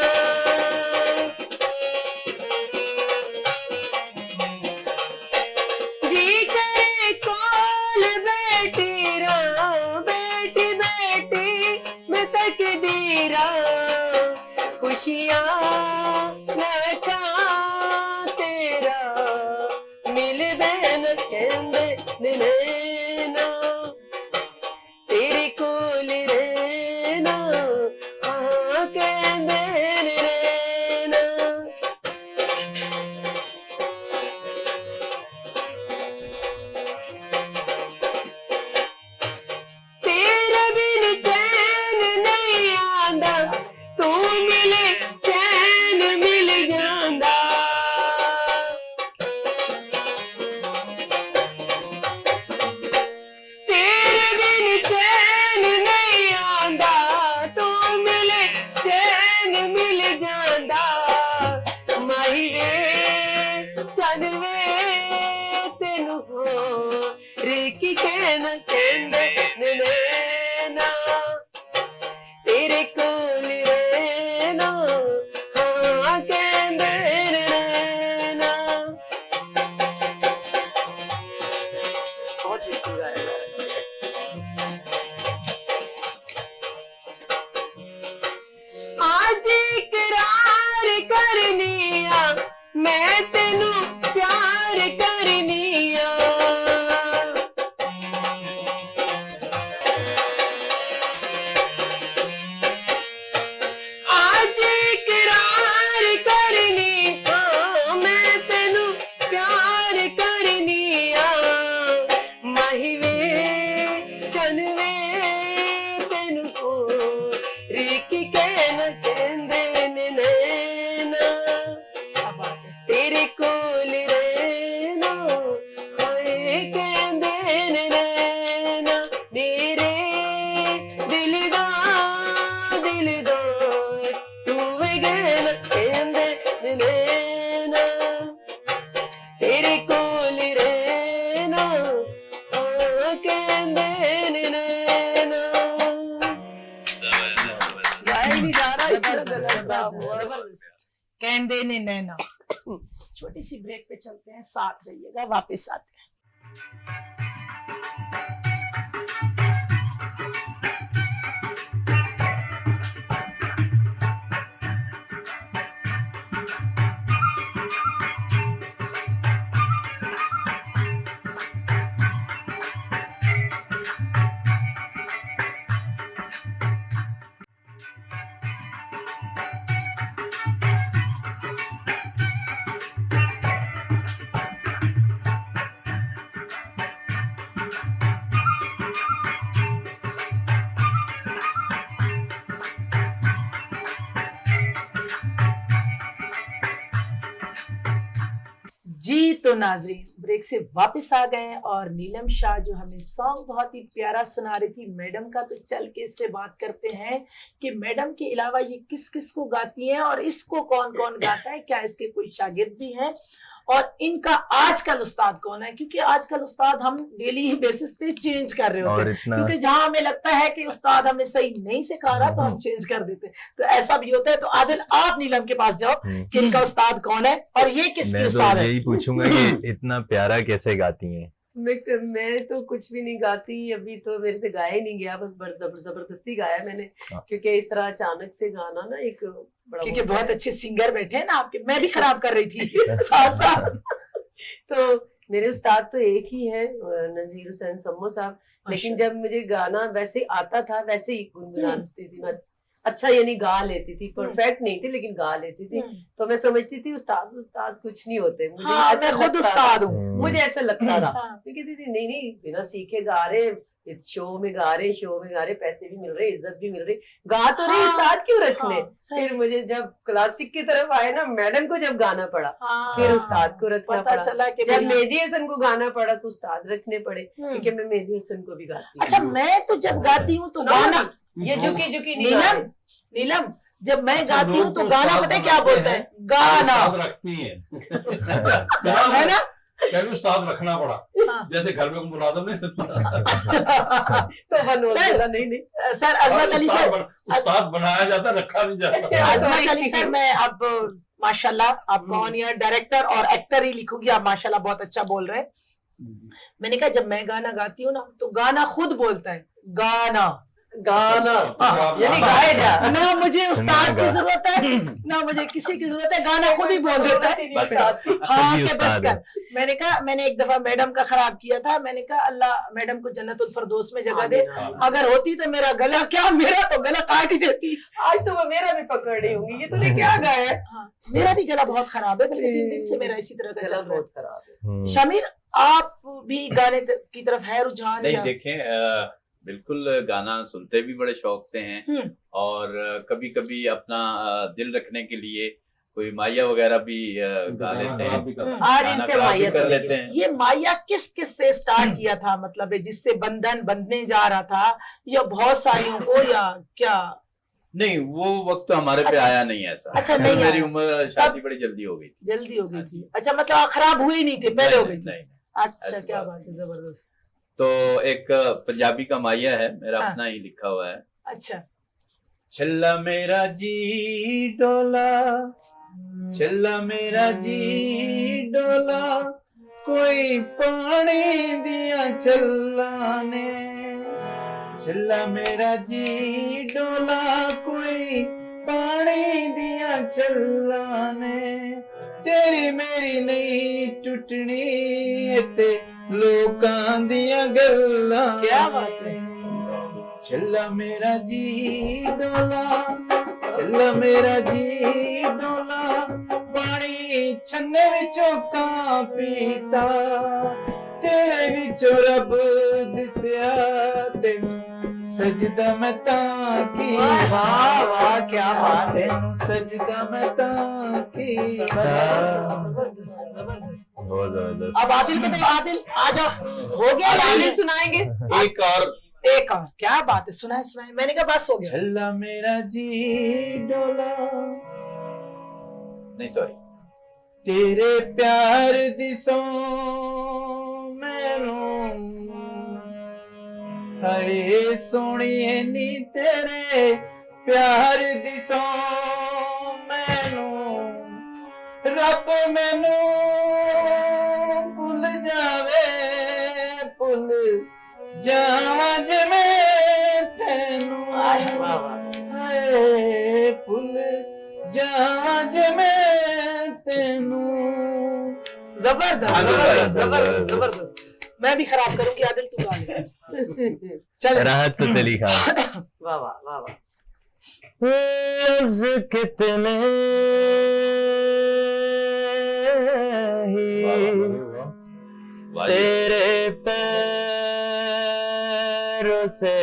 जी करे कोल बैठी रा, बैठी बैठी मैं तकदीरा, खुशियाँ लगा तेरा मिल बैन, कहंदे ने नैना तेरे कोल रहना, हाँ कहंदे ने नैना। तेरे बिन चैन नहीं आंदा, तू मिले चैन मिल जांदा, तेरे बिन चैन नहीं आंदा, तू मिले चैन मिल जांदा, माही वे चन वे तेनू हो रे की कहना, कहंदे ने नैना। तेरे कोल रहना हाँ कहंदे ने रहना। बहुत मुश्किल गाया जा रहा है। आज इकरार करनी आ मैं तेनू प्यार करनी आ। आज इकरार करनी आ मैं तेनू प्यार करनी आ। माहिवे चनवे तेनू रेकी कहना कहंदे ने नैना।
क्या बात है।
तेरे कोल रहना हाय कहंदे ने नैना। मेरे दिलदार तू वे गहना कहंदे ने नैना। तेरे कोल रहना हाँ कहंदे ने नैना।
जबरदस्त जबरदस्त।
गाया ही नहीं जा रहा, इतना
जबरदस्त,
गलत था।
जबरदस्त, जबरदस्त। कहंदे ने नैना। छोटी सी ब्रेक पे चलते हैं, साथ रहिएगा, वापस आते हैं। जी तो नाजरीन, ब्रेक से वापस आ गए और नीलम शाह जो हमें सॉन्ग बहुत ही प्यारा सुना रही थी मैडम का, तो चल के इससे बात करते हैं कि मैडम के अलावा ये किस किस को गाती हैं और इसको कौन कौन गाता है, क्या इसके कोई शागिर्द भी हैं और इनका आजकल उस्ताद कौन है, क्योंकि आजकल उस्ताद हम डेली बेसिस पे चेंज कर रहे होते हैं, क्योंकि जहां हमें लगता है कि उस्ताद हमें सही नहीं सिखा रहा तो हम चेंज कर देते हैं, तो ऐसा भी होता है। तो आदिल, आप नीलम के पास जाओ कि इनका उस्ताद कौन है और ये किसके
मैं
उस्ताद
तो
है।
यही पूछूंगा कि इतना प्यारा कैसे गाती हैं।
मैं तो कुछ भी नहीं गाती, अभी तो मेरे से गाया ही नहीं गया, बस जबरदस्ती गाया मैंने, क्योंकि इस तरह अचानक से गाना ना एक बड़ा
क्योंकि
होता
बहुत
है।
अच्छे सिंगर बैठे हैं ना आपके, मैं भी खराब कर रही थी साथ साथ।
तो मेरे उस्ताद तो एक ही है, नजीर हुसैन सम्मो साहब, लेकिन जब मुझे गाना वैसे आता था वैसे ही गुनगुनाती थी मैं, अच्छा यानी गा लेती थी, परफेक्ट नहीं थी लेकिन गा लेती थी, तो मैं समझती थी उस्ताद कुछ नहीं होते। मुझे
हाँ,
ऐसा
मैं खुद
लगता
उस्ताद
था,
हूँ।
मुझे ऐसा लगता था।
हाँ।
मैं कहती थी नहीं बिना सीखे गा रहे, शो में गा रहे, पैसे भी मिल रहे, इज्जत भी मिल रही, गा तो रही,
हाँ,
उस्ताद क्यों रखने।
हाँ, सही।
फिर मुझे जब क्लासिक की तरफ आए ना, मैडम को जब गाना पड़ा,
हाँ,
फिर उस्ताद को रखना
पता
पड़ा।
चला कि
जब
भाई-
मेहदी हसन को गाना पड़ा तो उस्ताद रखने पड़े, क्योंकि मैं मेहदी हसन को भी गाती हूँ।
अच्छा, मैं तो जब गाती हूँ तो गाना,
ये झुकी झुकी नहीं गा रहे।
नीलम जब मैं गाती हूँ तो गाना पता है क्या बोलते हैं, गाना,
रखती है
है ना।
क्या उस्ताद रखना पड़ा,
हाँ।
जैसे घर में मुलाजम नहीं
तो
सर,
नहीं
सर अजमत अली सर,
उस्ताद बनाया जाता, रखा नहीं जाता।
अजमत अली सर, मैं अब माशाल्लाह आपको ऑन ईयर डायरेक्टर और एक्टर ही लिखूंगी, आप माशाल्लाह बहुत अच्छा बोल रहे हैं। मैंने कहा जब मैं गाना गाती हूँ ना तो गाना खुद बोलता है, गाना
यानी गाए जा।
ना मुझे उस्ताद की जरूरत है ना मुझे किसी की जरूरत है, गाना खुद ही बोल देता है।
बस
हाँ
खुद ही
के बस
उस्ताद है।
कर। मैंने कहा, मैंने एक दफा मैडम का खराब किया था, मैंने कहा अल्लाह मैडम को जन्नतुल फरदौस में जगह दे, अगर होती तो मेरा गला क्या, मेरा तो गला काट ही देती।
आज तो वो मेरा भी पकड़ रही होंगी, ये तूने क्या गाया है।
हाँ, मेरा भी गला बहुत खराब है, बल्कि 3 दिन से मेरा इसी तरह का चल रहा
बहुत खराब है।
है। शमीर, आप भी गाने की तरफ है रुझान
नहीं
या?
देखें, बिल्कुल गाना सुनते भी बड़े शौक से हैं और कभी कभी अपना दिल रखने के लिए कोई माया वगैरह भी गा लेते हैं,
आज
गाना
इनसे
खराब भी
माया
कर
सुन
लेते हैं।
ये माया किस किस से स्टार्ट किया था, मतलब है जिससे बंधन बंधने जा रहा था, या बहुत सारियों को, या क्या?
नहीं, वो वक्त हमारे पे
अच्छा।
आया नहीं ऐसा।
अच्छा, नहीं
मेरी
आया।
उम्र शादी बड़ी जल्दी हो गई थी।
जल्दी हो गई थी। अच्छा, मतलब खराब हुई नहीं थी, पहले हो गई थी।
नहीं,
अच्छा,
ऐसी
क्या
बात
बात है, जबरदस्त।
तो एक पंजाबी का माया है मेरा,
हाँ।
अपना ही लिखा हुआ है।
अच्छा,
छल्ला मेरा जी डोला, छल्ला मेरा जी डोला, कोई पानी दिया छल्ला ने, छल्ला मेरा जी डोला, कोई पानी दिया छल्ला ने, तेरी मेरी नहीं टुटनी ते लोकां दियां गल्लां।
क्या बात है।
छल्ला मेरा जी डोला, छल्ला मेरा जी डोला, पानी छन्ने विचों कां पीता, तेरे विचों रब दिसया ते सजदा मैं तां की।
वाह वाह क्या बात है।
सजदा मैं तां की।
जबरदस्त जबरदस्त।
बहुत जबरदस्त।
अब आदिल को तो आदिल आ जाओ, हो गया
आदिल
आदिल।
सुनाएंगे।
एक और
क्या बात है, सुनाए सुनाए। मैंने कहा बस हो गया।
छल्ला मेरा जी डोला, नहीं सॉरी, तेरे प्यार दी सौ मैनू, हाय सोहणीए नी तेरे प्यार दी सौ मैनू, रब मैनू भुल जावे, भुल जावां जिवें तैनू,
वाह वाह।
हाय भुल जावां जिवें तैनू।
जबरदस्त
आदिल भाई,
जबरदस्त जबरदस्त जबरदस्त। मैं भी खराब करूंगी, आदिल तू गा ले। चल
राहत फतेह खान।
वाह वाह वाह वाह।
लफ्ज कितने ही तेरे पैरों से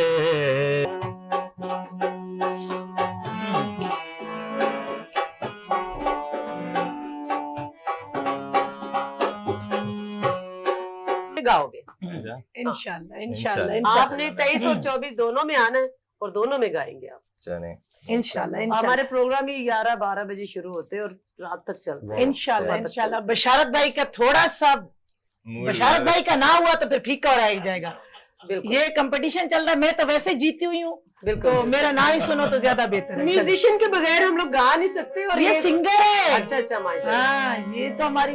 गाओगे।
इंशाल्लाह इंशाल्लाह
इंशाल्लाह।
इंशाल्लाह
आपने 23 और 24 दोनों में आना है और दोनों में गाएंगे आप।
चले
इंशाल्लाह
हमारे
इंशाल्लाह
प्रोग्राम ही 11-12 बजे शुरू होते हैं और रात तक चलते हैं।
इंशाल्लाह इंशाल्लाह। बशारत भाई का थोड़ा सा, बशारत भाई का ना हुआ तो फिर फीका और आ जाएगा।
बिल्कुल
ये कंपटीशन चल रहा है, मैं तो वैसे जीती हुई हूँ,
बिल्कुल।
तो मेरा ना ही सुनो तो ज्यादा बेहतर है। चलो।
म्यूजिशियन के बगैर हम लोग गा नहीं सकते। और
ये सिंगर है।
अच्छा अच्छा माशाल्लाह।
हाँ, ये तो हमारी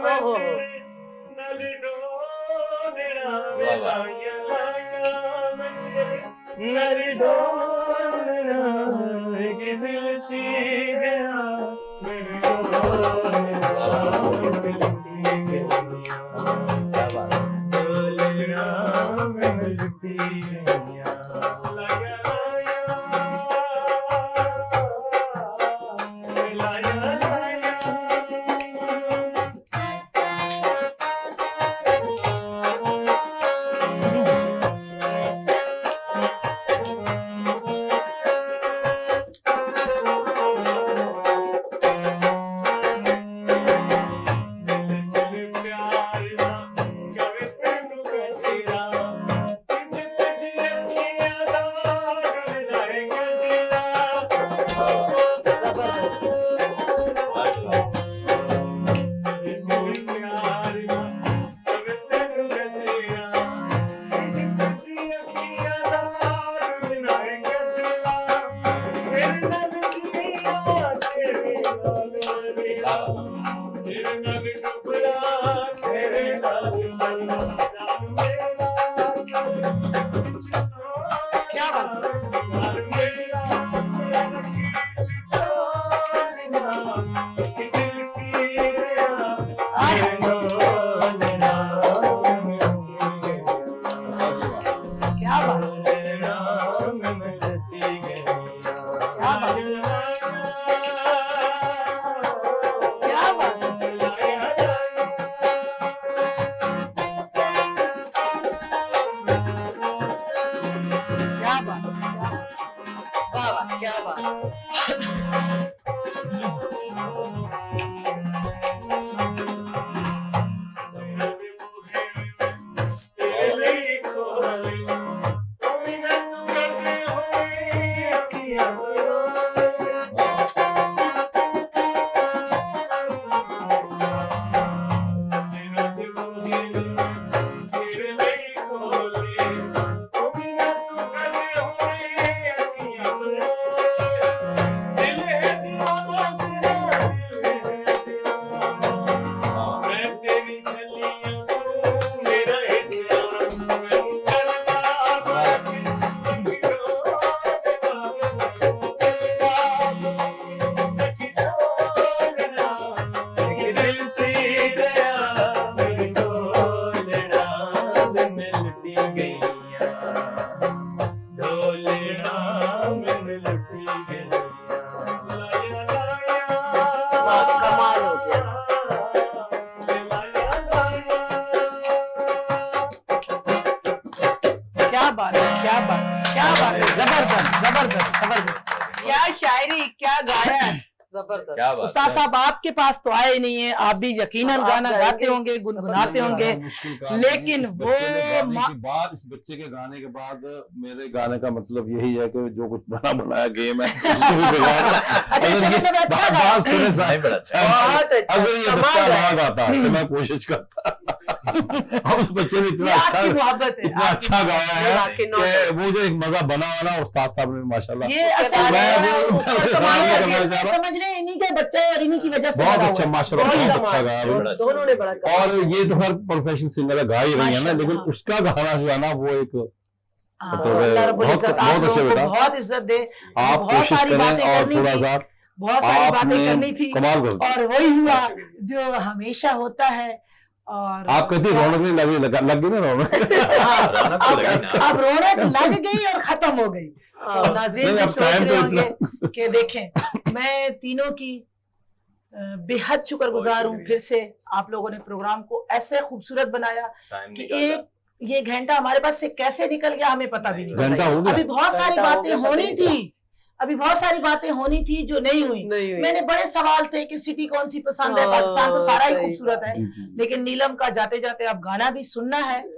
ओहो।
क्या बात है। क्या बात है। क्या बात है। क्या बात है। क्या बात है।
वाह वाह क्या बात।
में लुटी गईया ढोलना में लुटी गईया लाया लाया
कमाल हो गया।
क्या बात है, क्या बात है, क्या बात है, जबरदस्त जबरदस्त जबरदस्त।
क्या शायरी, क्या गाया है, जबरदस्त।
क्या बात
उस्ताद
है।
साहब आपके पास तो आए नहीं है, आप भी यकीनन
आप
गाना
गाएंगे?
गाते होंगे, गुनगुनाते होंगे, लेकिन
इस
वो
बच्चे ने गाने
मा-
के बाद, इस बच्चे के गाने के बाद मेरे गाने का मतलब यही है कि जो कुछ बना बनाया गेम है उसको भी बजाया।
अच्छा, इसका
अगर ये
मतलब अच्छा
बात
गाया।
सुने साहब,
नहीं, बड़ा अच्छा है।
बहुत अच्छा,
अगर ये
कमाल
बच्चा
गाया।
ना गाता तो मैं कोशिश करता। अब उस बच्चे ने
ये
इतना अच्छा,
आपकी मोहब्बत है,
इतना
आपकी
अच्छा गाया है
वाकई
कि
नौजवान।
वो जो एक मजा बना हुआ ना उस्ताद साहब ने माशाल्लाह।
ये असल
मैं
में
वो-
ऊपर
मैं
कमाल है,
करना
सिर्फ
चाह रहा।
समझ रहे हैं, इन्हीं के बच्चे हैं और इन्हीं की वजह से
बहुत
बना
अच्छा
हुआ है।
माशाल्लाह,
बहुत
बहुत अच्छा
कमाल,
गाया
बड़ा
वो।
दोनों ने बड़ा कमाल।
और ये तो हर प्रोफेशनल सिंगर है, गा ही रही है ना,
माशाल्लाह,
लेकिन
हाँ।
उसका गाना जो है ना वो एक
हाँ,
तो
अल्लाह रब्बुल
बहुत-
इज्जत आप
बहुत अच्छे
लोगों को
बेटा।
बहुत इज्जत दे।
आप
बहुत
कोशिश
सारी
करें
बातें
और
करनी
थोड़ा
थी,
सा
बहुत सारी बातें
आपने
करनी थी,
कमाल कर दिया।
और वही हुआ जो हमेशा होता है। और
आप कहती रौनक नहीं लगी, लग गई ना रौनक।
हाँ,
रौनक तो लगी ना।
अब रौनक लग गई और खत्म हो गई। तो
हाँ।
नाज़रीन
नहीं,
भी
अब
सोच
टाइम
रहे
तो
होंगे कि देखें, मैं तीनों की बेहद शुक्रगुजार हूँ। फिर से आप लोगों ने प्रोग्राम को ऐसे खूबसूरत बनाया
टाइम
कि
निकाला।
एक ये घंटा हमारे पास से कैसे निकल गया हमें पता भी नहीं
घंटा
चला।
हो गया।
अभी बहुत सारी
घंटा हो
बातें
गया, पता
होनी
नहीं
थी, अभी बहुत सारी बातें होनी थी जो नहीं हुई।
नहीं हुई।
मैंने बड़े सवाल थे कि सिटी कौन सी पसंद है,
हाँ,
पाकिस्तान तो सारा ही
सही
खूबसूरत है, लेकिन नीलम का जाते जाते अब गाना भी सुनना है,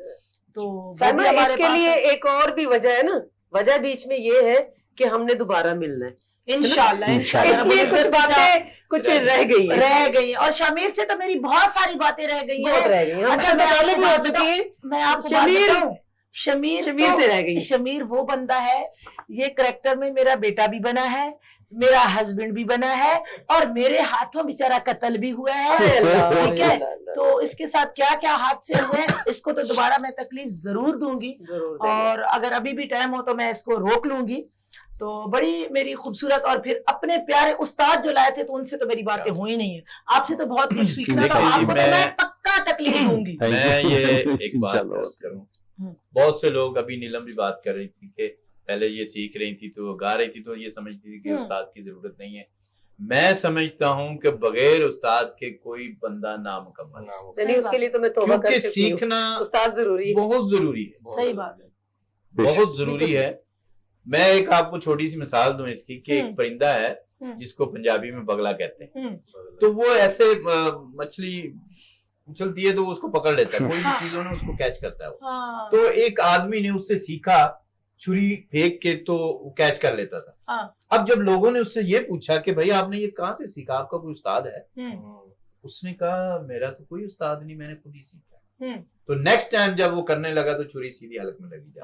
तो वो भी
सलमा,
हमारे
इसके
पास
लिए
है।
एक और भी वजह है ना, वजह बीच में ये है कि हमने दोबारा मिलना है,
इंशाल्लाह इंशाल्लाह
इसलिए कुछ बातें कुछ रह गई हैं।
रह गई हैं। और शामिर से तो मेरी बहुत सारी बातें रह गई
बहुत
हैं।
रह गई हैं। हम
अच्छा,
तो
मैं
पहले
आपको
भी हो
बात
चुकी
बताऊं,
है।
मैं आपको बात
शमीर-
बताऊं, शमीर
शमीर
तो-
से रह गई।
शमीर वो बंदा है, ये करेक्टर में मेरा बेटा भी बना है, मेरा हस्बैंड भी बना है, और मेरे हाथों बेचारा कत्ल भी हुआ है। ठीक है, तो इसके साथ क्या क्या हादसे हुए हैं, इसको तो दोबारा मैं तकलीफ जरूर दूंगी, और अगर अभी भी टाइम हो तो मैं इसको रोक लूंगी। तो बड़ी मेरी खूबसूरत, और फिर अपने प्यारे उस्ताद जो लाए थे तो उनसे तो मेरी बातें हुई नहीं है, आपसे तो बहुत कुछ सीखना था,
नहीं,
आपको तो
मैं-
मैं पक्का तकलीफ दूंगी।
मैं ये एक बात
चलो।
अर्ज करूं,
हम्म।
बहुत से लोग, अभी नीलम भी बात कर रही थी कि पहले ये सीख रही थी तो गा रही थी तो ये समझती थी कि उस्ताद की जरूरत नहीं है। मैं समझता हूं कि बगैर उस्ताद के कोई बंदा नामुकम्मल है,
नहीं, उसके लिए तो मैं तौबा कर
क्योंकि
चुकी हूँ।
सीखना
उस्ताद जरूरी है।
बहुत जरूरी है,
सही बात है।
बहुत जरूरी है। मैं एक आपको छोटी सी मिसाल दूं इसकी कि एक परिंदा है जिसको पंजाबी में बगला कहते हैं, तो वो ऐसे मछली उछलती है तो वो उसको पकड़ लेता है, कोई भी
हाँ।
चीज हो ना उसको कैच करता है वो।
हाँ,
तो एक आदमी ने उससे सीखा छुरी फेंक के तो वो कैच कर लेता था।
हाँ।
अब जब लोगों ने उससे ये पूछा कि भाई आपने ये कहाँ से सीखा, आपका कोई उस्ताद है? उसने कहा मेरा तो कोई उस्ताद नहीं, मैंने खुद ही सीखा। तो नेक्स्ट टाइम जब वो करने लगा तो छुरी सीधी हलक में लगी जा,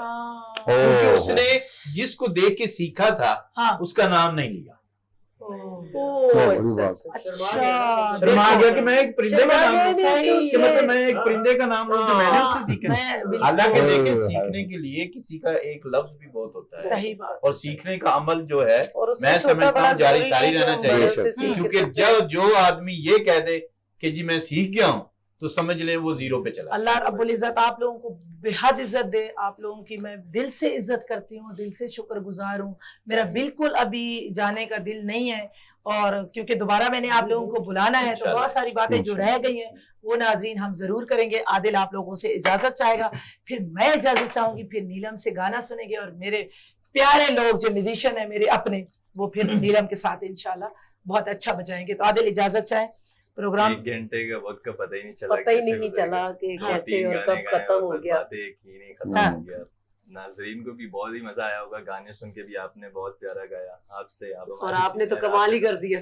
क्योंकि उसने जिसको देख के सीखा था
हाँ।
उसका नाम नहीं लिया।
अच्छा,
शर्मा आ गया कि मैं एक परिंदे का नाम लूं।
सही
कि मतलब
है।
मैं एक परिंदे का नाम लूं तो मैंने उससे सीखा।
मैं बिल्कुल-
हालांकि देखें,
हाँ।
सीखने के लिए किसी का एक लफ्ज भी बहुत होता है,
सही बात।
और सीखने का अमल जो है
और उसमें
मैं
छोटा
समझता
बड़ा
हूँ जारी
जरूरी
सारी
है कि
रहना
हम
चाहिए,
बड़े से सीख
क्योंकि
सकते
जब जो आदमी ये कह दे कि जी मैं सीख गया हूँ तो समझ ले वो जीरो पे चला।
अल्लाह रब्बुल इज्जत आप लोगों को बेहद इज्जत दे, आप लोगों की मैं दिल से इज्जत करती हूँ, दिल से शुक्रगुजार हूँ। मेरा बिल्कुल अभी जाने का दिल नहीं है, और क्योंकि दोबारा मैंने आप लोगों को बुलाना है तो बहुत सारी बातें जो रह गई हैं वो नाज़रीन हम जरूर करेंगे। आदिल आप लोगों से इजाजत चाहेगा, फिर मैं इजाजत चाहूंगी, फिर नीलम से गाना सुनेंगे, और मेरे प्यारे लोग जो म्यूजिशियन है मेरे अपने, वो फिर नीलम के साथ इंशाल्लाह बहुत अच्छा बजाएंगे। तो आदिल इजाजत चाहे, प्रोग्राम
1 घंटे का वक्त का पता ही नहीं चला,
पता ही
कैसे
नहीं
गुजर
चला
गया।
कि
और
कैसे
3
और
गाने
कब
गाए
खत्म
और
हो
बस
गया।
बातें एक ही नहीं खत्म
हाँ।
हो गया। नाजरीन को भी बहुत ही मजा आया होगा, गाने सुन के भी आपने बहुत प्यारा गाया। आपसे आप
और
हमारे
आपने तो
सीनियर,
कमाल ही कर दिया।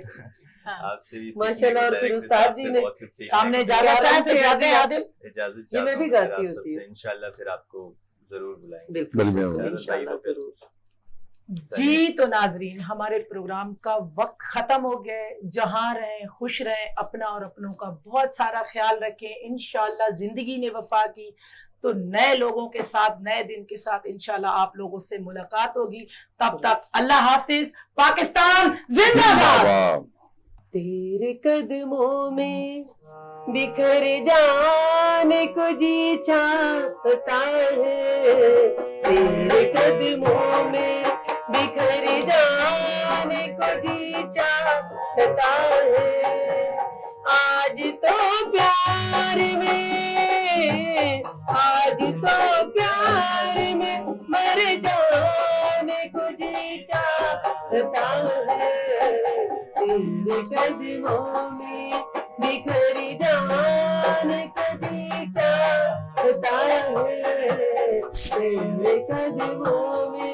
आपसे भी
माशाल्लाह। और फिर उस्ताद जी ने
सामने इजाजत चाहे, फिर जाते हैं आदिल।
इजाजत
ये मैं भी
चाहता हूं
गाती
फिर आप
होती
सबसे,
हूँ।
इंशाल्लाह फिर आपको जरूर बुलाएंगे।
बिल्कुल
बिल्कुल।
इंशाल्लाह जरूर।
जी तो नाजरीन, हमारे प्रोग्राम का वक्त खत्म हो गया है। जहां रहें खुश रहें, अपना और अपनों का बहुत सारा ख्याल रखें। इंशाल्लाह जिंदगी ने वफा की तो नए लोगों के साथ, नए दिन के साथ इंशाल्लाह आप लोगों से मुलाकात होगी। तब तक अल्लाह हाफिज, पाकिस्तान जिंदाबाद।
तेरे कदमों में बिखर जाने को जी चाहता है, तेरे कदमों में बिखर जाने को जी चाहता है। आज तो प्यार में, आज तो प्यार में मर जाने को जी चाहता है, तेरे कदमों में बिखर जाने को जी चाहता है, तेरे कदमों में।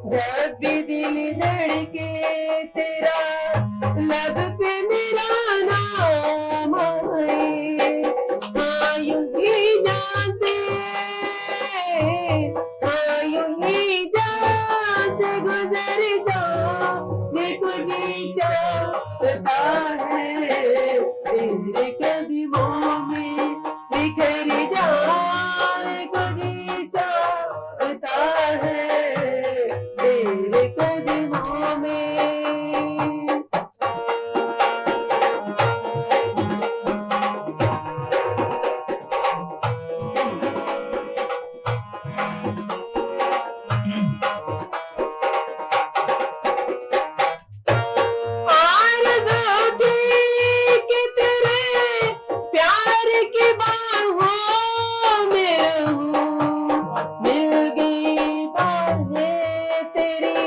जब भी दिल धड़के तेरा लब पे मेरा नाम आए, हाँ यूं ही जान से, हाँ यूं ही जान से गुजर जाने को जी चाहता है, तेरे कदमों में बिखर जाने को जी चाहता है, तेरे कदमों में। आरज़ू थी कि तेरे प्यार की बाहों में रहूं, मिल गई बाहें तेरी,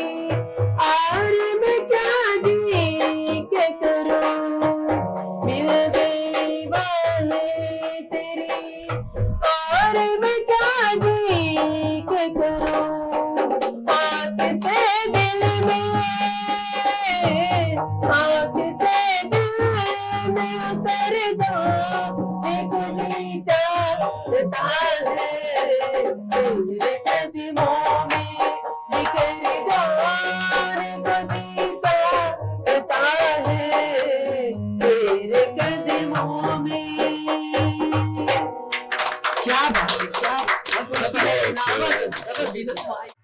और मैं क्या जी के करूं, मिल गई बाहें तेरी, और मैं क्या जी के करूं। आँख से दिल में, आँख से दिल में उतर जाने को जी चाहता है, तेरे कदमों में बिखर जाने को जी चाहता है, तेरे कदमों में।
क्या बात है, क्या बात है।